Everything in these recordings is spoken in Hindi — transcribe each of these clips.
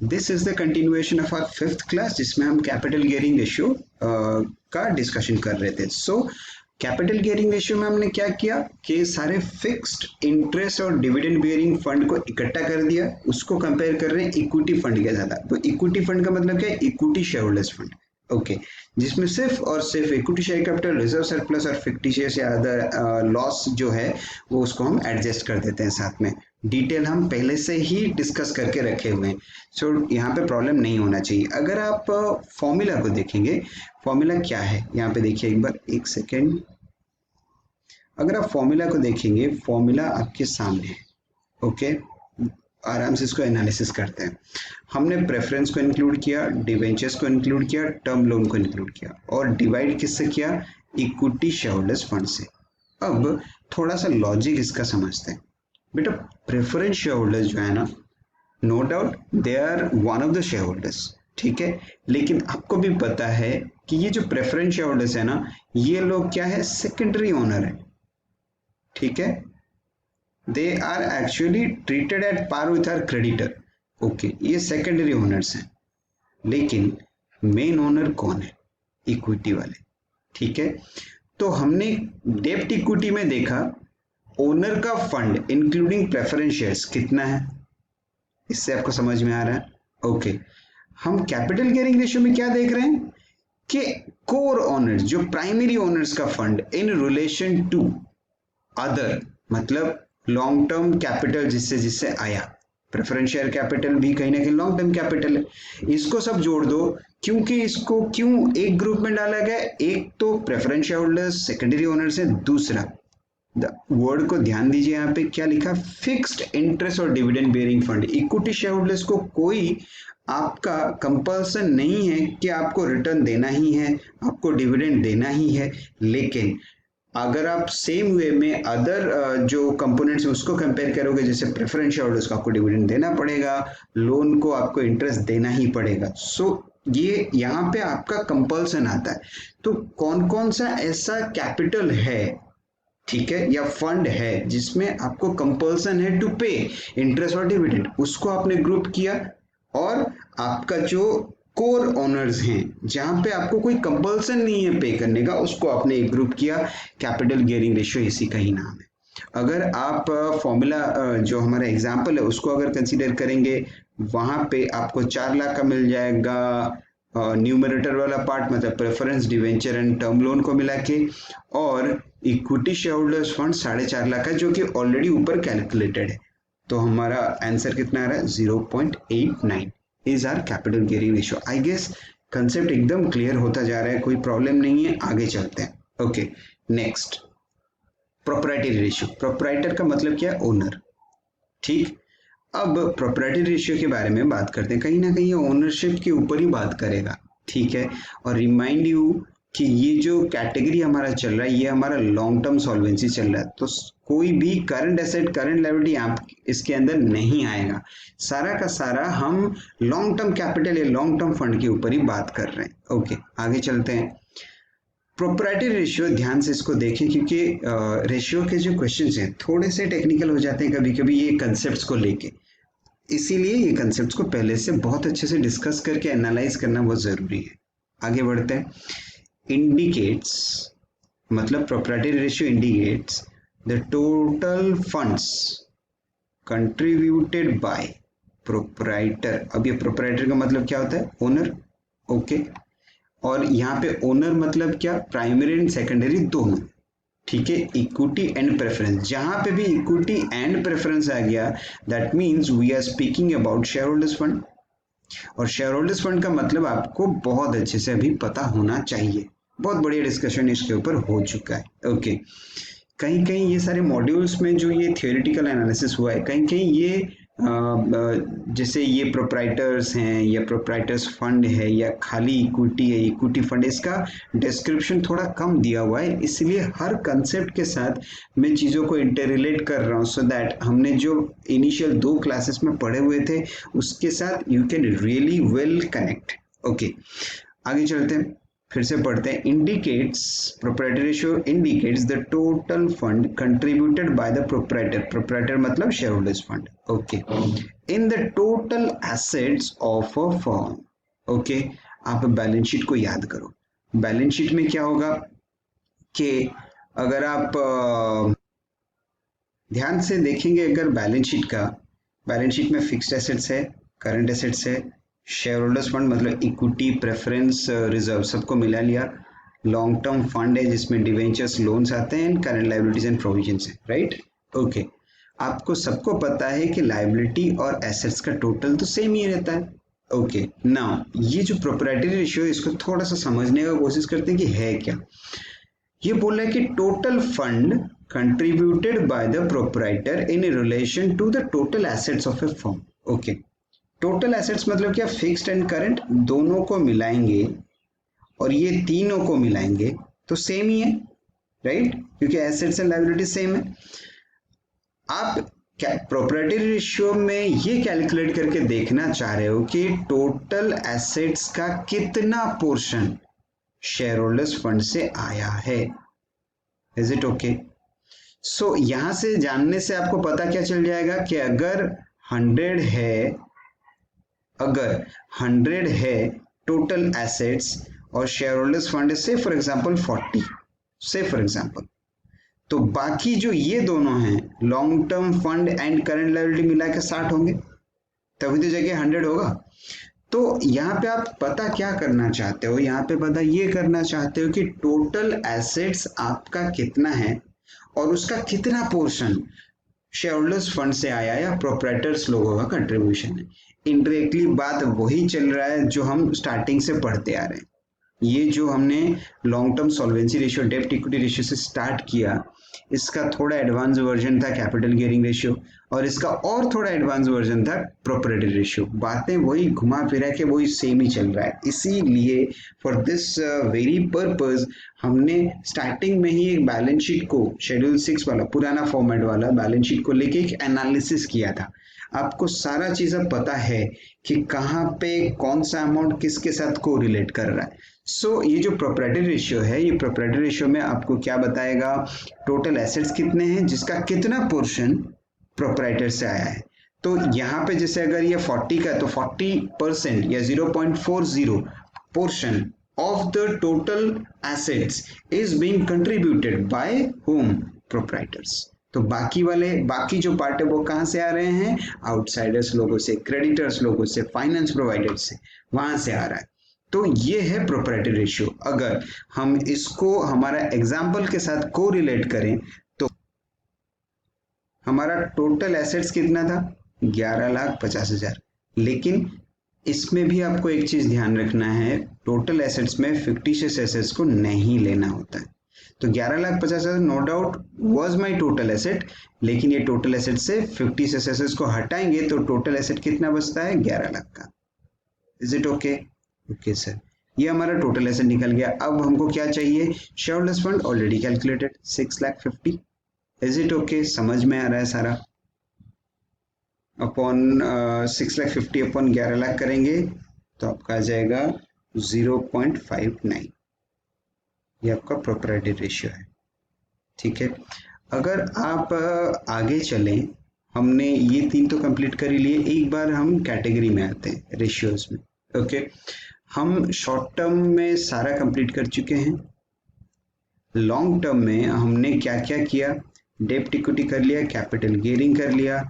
This is the continuation of our fifth class जिसमें हम कैपिटल गियरिंग रेशियो का डिस्कशन कर रहे थे। सो कैपिटल गियरिंग रेशियो में हमने क्या किया कि सारे फिक्स्ड इंटरेस्ट और डिविडेंड बियरिंग फंड को इकट्ठा कर दिया, उसको कंपेयर कर रहे हैं इक्विटी फंड के साथ। तो इक्विटी फंड का मतलब क्या है? Equity share holders fund. Okay, जिसमें सिर्फ और सिर्फ equity share capital, reserve surplus और फिक्टिशियस या अदर लॉस जो है वो उसको हम एडजस्ट कर देते हैं साथ में। डिटेल हम पहले से ही डिस्कस करके रखे हुए हैं, सो यहाँ पे प्रॉब्लम नहीं होना चाहिए। अगर आप फॉर्मूला को देखेंगे, फॉर्मूला क्या है यहाँ पे देखिए एक बार, एक सेकेंड। अगर आप फॉर्मूला को देखेंगे, फॉर्मूला आपके सामने है। ओके, आराम से इसको एनालिसिस करते हैं। हमने प्रेफरेंस को इंक्लूड किया, डिवेंचर्स को इंक्लूड किया, टर्म लोन को इंक्लूड किया और डिवाइड किससे किया? इक्विटी शेयरहोल्डर्स फंड से। अब थोड़ा सा लॉजिक इसका समझते हैं। बेटा प्रेफरेंस शेयर होल्डर्स जो है ना, no doubt they are one of the share holders, ठीक है, लेकिन आपको भी पता है कि ये जो प्रेफरेंस शेयर होल्डर्स है ना, ये लोग क्या है? सेकेंडरी ओनर है, ठीक है। They are actually treated at par with our creditor. Okay, ये सेकेंडरी ओनर्स हैं, लेकिन मेन ओनर कौन है? इक्विटी वाले, ठीक है। तो हमने डेब्ट इक्विटी में देखा ओनर का फंड इंक्लूडिंग प्रेफरेंस शेयर्स कितना है, इससे आपको समझ में आ रहा है? ओके, हम कैपिटल गियरिंग रेशियो में क्या देख रहे हैं कि कोर ओनर्स, जो प्राइमरी ओनर्स का fund in relation to other, मतलब लॉन्ग टर्म कैपिटल जिससे जिससे आया। प्रेफरेंस शेयर कैपिटल भी कहीं ना कहीं लॉन्ग टर्म कैपिटल है, इसको सब जोड़ दो। क्योंकि इसको क्यों एक ग्रुप में डाला गया? एक तो preference share holders secondary owners है, दूसरा वर्ड को ध्यान दीजिए, यहाँ पे क्या लिखा? फिक्स्ड इंटरेस्ट और dividend bearing fund. Equity share holders को कोई आपका कंपल्सन नहीं है कि आपको रिटर्न देना ही है, आपको डिविडेंड देना ही है, लेकिन अगर आप सेम वे में अदर जो कंपोनेंट्स उसको कंपेयर करोगे, जैसे प्रेफरेंस शेयर होल्डर्स को आपको डिविडेंड देना पड़ेगा, लोन को आपको इंटरेस्ट देना ही पड़ेगा। सो ये यहाँ पे आपका कंपल्सन आता है। तो कौन कौन सा ऐसा कैपिटल है, ठीक है, या फंड है जिसमें आपको कंपल्सन है टू पे इंटरेस्ट और डिविडेंड, उसको आपने ग्रुप किया। और आपका जो कोर ओनर्स हैं जहां पे आपको कोई कंपल्सन नहीं है पे करने का, उसको आपने एक ग्रुप किया। कैपिटल गियरिंग रेशियो इसी का ही नाम है। अगर आप फॉर्मूला जो हमारा एग्जाम्पल है उसको अगर कंसीडर करेंगे, वहां पे आपको 4 लाख का मिल जाएगा न्यूमरेटर वाला पार्ट, मतलब preference, debenture and term loan को मिला के, और equity share holders fund 4.5 lakh का, जो कि ऑलरेडी ऊपर कैलकुलेटेड है। तो हमारा आंसर कितना आ रहा है? 0.89 is our capital gearing ratio. I guess concept एकदम क्लियर होता जा रहा है, कोई प्रॉब्लम नहीं है, आगे चलते हैं। Okay, next proprietary ratio. Proprietor का मतलब क्या है? ओनर, ठीक। अब प्रोप्राइटरी रेशियो के बारे में बात करते हैं। कहीं ना कहीं ये ओनरशिप के ऊपर ही बात करेगा, ठीक है। और रिमाइंड यू कि ये जो कैटेगरी हमारा चल रहा है, ये हमारा लॉन्ग टर्म सॉल्वेंसी चल रहा है, तो कोई भी करंट एसेट, करंट लायबिलिटी आप इसके अंदर नहीं आएगा। सारा का सारा हम लॉन्ग टर्म कैपिटल या लॉन्ग टर्म फंड के ऊपर ही बात कर रहे हैं। ओके, आगे चलते हैं। प्रोप्राइटरी रेशियो, ध्यान से इसको देखें क्योंकि रेशियो के जो क्वेश्चंस हैं थोड़े से टेक्निकल हो जाते हैं कभी कभी ये कंसेप्ट्स को लेके, इसीलिए ये कंसेप्ट्स को पहले से बहुत अच्छे से डिस्कस करके एनालाइज करना बहुत जरूरी है। आगे बढ़ते हैं। इंडिकेट्स, मतलब proprietary ratio indicates the total funds contributed bye proprietor. अब ये प्रोप्राइटर का मतलब क्या होता है? Owner, okay. और यहाँ पे ओनर मतलब क्या? प्राइमरी एंड सेकेंडरी दोनों, ठीक है। इक्विटी एंड प्रेफरेंस, जहां पे भी इक्विटी एंड प्रेफरेंस आ गया, that means we are speaking about share holders fund. और शेयर होल्डर्स फंड का मतलब आपको बहुत अच्छे से अभी पता होना चाहिए, बहुत बढ़िया डिस्कशन इसके ऊपर हो चुका है। ओके, कहीं कहीं ये सारे मॉड्यूल्स में जो ये थियोरेटिकल एनालिसिस हुआ है, कहीं कहीं ये जैसे ये प्रोप्राइटर्स हैं या प्रोप्राइटर्स फंड है या खाली इक्विटी है, इक्विटी फंड, इसका डिस्क्रिप्शन थोड़ा कम दिया हुआ है, इसलिए हर कंसेप्ट के साथ मैं चीज़ों को इंटर रिलेट कर रहा हूँ, सो दैट हमने जो इनिशियल 2 क्लासेस में पढ़े हुए थे उसके साथ you can really well connect. Okay, आगे चलते हैं, फिर से पढ़ते हैं। Indicates, proprietary ratio indicates the total fund contributed by the proprietor. Proprietor मतलब share holders fund, okay, in the total assets of a firm. Okay, आप बैलेंस शीट को याद करो। बैलेंस शीट में क्या होगा कि अगर आप ध्यान से देखेंगे, अगर बैलेंस शीट में फिक्स्ड एसेट्स है, करंट एसेट्स है, शेयर होल्डर्स फंड मतलब इक्विटी, प्रेफरेंस, रिजर्व सबको मिला लिया, लॉन्ग टर्म फंड है जिसमें डिवेंचर्स, लोन्स आते हैं, करंट लायबिलिटीज एंड प्रोविजंस है, राइट। ओके, आपको सबको पता है कि लायबिलिटी और एसेट्स का टोटल तो सेम ही रहता है। ओके, नाउ ये जो प्रोप्राइटरी रेशियो है इसको थोड़ा सा समझने का कोशिश करते हैं कि है क्या। ये बोल रहा है कि total fund contributed by the proprietor in relation to the total assets of a firm. Okay, total assets मतलब क्या, फिक्स्ड एंड करंट दोनों को मिलाएंगे और ये तीनों को मिलाएंगे तो सेम ही है, राइट, क्योंकि एसेट्स एंड लायबिलिटी सेम है। आप प्रोप्राइटरी रेशियो में ये कैलकुलेट करके देखना चाह रहे हो कि टोटल एसेट्स का कितना पोर्शन शेयर होल्डर्स फंड से आया है। Is it okay? सो यहां से जानने से आपको पता क्या चल जाएगा कि अगर 100 है टोटल एसेट्स और शेयर होल्डर्स फंड से फॉर एग्जांपल 40, से फॉर एग्जांपल, तो बाकी जो ये दोनों हैं long term fund and current liability मिला के 60 होंगे, तभी तो जगह 100 होगा। तो यहाँ पे आप पता क्या करना चाहते हो, यहाँ पे पता ये करना चाहते हो कि टोटल एसेट्स आपका कितना है और उसका कितना पोर्शन शेयर होल्डर्स फंड से आया या प्रोप्राइटर्स लोगों का कंट्रीब्यूशन है। इनडायरेक्टली बात वही चल रहा है जो हम स्टार्टिंग से पढ़ते आ रहे हैं। ये जो हमने लॉन्ग टर्म सॉल्वेंसी रेशियो, डेब्ट इक्विटी रेशियो से स्टार्ट किया, इसका थोड़ा एडवांस वर्जन था कैपिटल गियरिंग रेशियो, और इसका और थोड़ा एडवांस वर्जन था प्रोप्राइटरी रेशियो। बातें वही घुमा फिरा के वही सेम ही चल रहा है। इसीलिए फॉर दिस वेरी पर्पस हमने स्टार्टिंग में ही एक बैलेंस शीट को, शेड्यूल 6 वाला पुराना फॉर्मेट वाला बैलेंस शीट को लेके एक एनालिसिस किया था। आपको सारा चीज अब पता है कि कहाँ पे कौन सा अमाउंट किसके साथ को रिलेट कर रहा है। सो ये जो प्रोप्राइटरी रेशियो है, ये प्रोप्राइटरी रेशियो में आपको क्या बताएगा, टोटल एसेट्स कितने हैं जिसका कितना पोर्शन प्रोप्राइटर से आया है। तो यहाँ पे जैसे अगर ये 40 का है तो 40% या 0.40 portion of the total assets is being contributed bye home, proprietors. तो बाकी जो पार्ट है वो कहाँ से आ रहे हैं, आउटसाइडर्स लोगों से, क्रेडिटर्स लोगों से, फाइनेंस प्रोवाइडर से, वहां से आ रहा है। तो ये है प्रोप्राइटरी रेशियो। अगर हम इसको हमारा एग्जाम्पल के साथ को रिलेट करें तो हमारा टोटल एसेट्स कितना था, 11,50,000। लेकिन इसमें भी आपको एक चीज ध्यान रखना है, टोटल एसेट्स में फिक्टिशियस एसेट्स को नहीं लेना होता है। तो 11,50,000 no doubt was my total asset, लेकिन ये टोटल एसेट से 50 एसेट्स को हटाएंगे तो टोटल एसेट कितना बचता है, 11 लाख का। Is it okay? Okay sir, ये हमारा टोटल एसेट निकल गया। अब हमको क्या चाहिए, share holders fund already calculated 6,50,000। Is it okay? समझ में आ रहा है सारा? अपॉन 6,50,000 अपॉन 11 लाख करेंगे तो आपका आ जाएगा 0.59। ये आपका प्रोप्राइटरी रेशियो है, ठीक है। अगर आप आगे चलें, हमने ये 3 तो कंप्लीट कर ही लिए, एक बार हम कैटेगरी में आते हैं रेशियोज में। ओके, हम शॉर्ट टर्म में सारा कंप्लीट कर चुके हैं। लॉन्ग टर्म में हमने क्या क्या किया, डेब्ट इक्विटी कर लिया, कैपिटल गियरिंग कर लिया,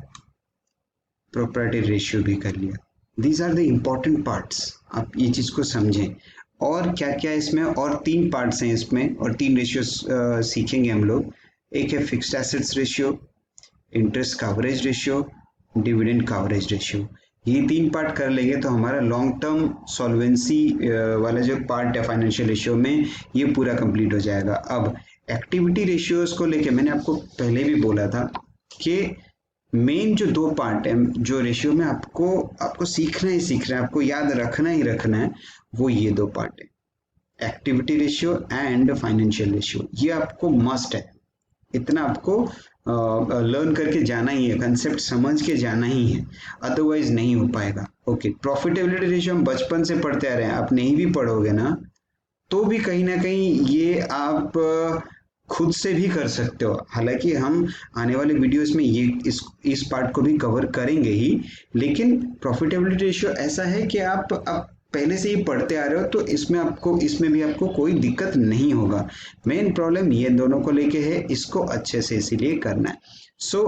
प्रोप्राइटरी रेशियो भी कर लिया। These are the important parts, आप ये चीज को समझें। और क्या क्या इसमें, और 3 पार्ट्स हैं इसमें, और 3 रेशियो सीखेंगे हम लोग। एक है fixed assets ratio, interest coverage ratio, dividend coverage ratio. ये 3 पार्ट कर लेंगे तो हमारा लॉन्ग टर्म सॉल्वेंसी वाला जो पार्ट है फाइनेंशियल रेशियो में, ये पूरा कंप्लीट हो जाएगा। अब एक्टिविटी रेशियोज को लेके मैंने आपको पहले भी बोला था कि मेन जो 2 पार्ट है जो रेशियो में आपको सीखना ही सीखना है, आपको याद रखना ही रखना है, वो ये 2 पार्ट है, activity ratio and financial ratio. ये आपको मस्ट है, इतना आपको लर्न करके जाना ही है, कंसेप्ट समझ के जाना ही है, अदरवाइज नहीं हो पाएगा। ओके, प्रॉफिटेबिलिटी रेशियो हम बचपन से पढ़ते आ रहे हैं, आप नहीं भी पढ़ोगे ना तो भी कहीं ना कहीं ये आप खुद से भी कर सकते हो। हालांकि हम आने वाले वीडियोस में ये इस पार्ट को भी कवर करेंगे ही, लेकिन प्रॉफिटेबिलिटी रेशियो ऐसा है कि आप पहले से ही पढ़ते आ रहे हो, तो इसमें भी आपको कोई दिक्कत नहीं होगा। मेन प्रॉब्लम ये दोनों को लेके है, इसको अच्छे से इसीलिए करना है। So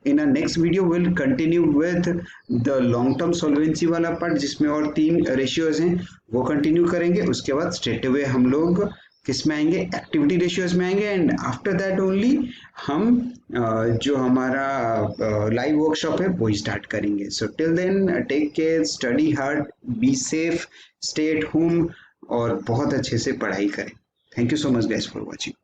in a next video will continue with the long term solvency वाला पार्ट, जिसमें और 3 रेशियोज हैं, वो कंटिन्यू करेंगे। उसके बाद स्ट्रेट अवे हम लोग किस में आएंगे, एक्टिविटी रेशियोज में आएंगे, एंड आफ्टर दैट ओनली हम जो हमारा लाइव वर्कशॉप है वो स्टार्ट करेंगे। So till then take care, study hard, be safe, stay at home और बहुत अच्छे से पढ़ाई करें। Thank you so much guys for watching.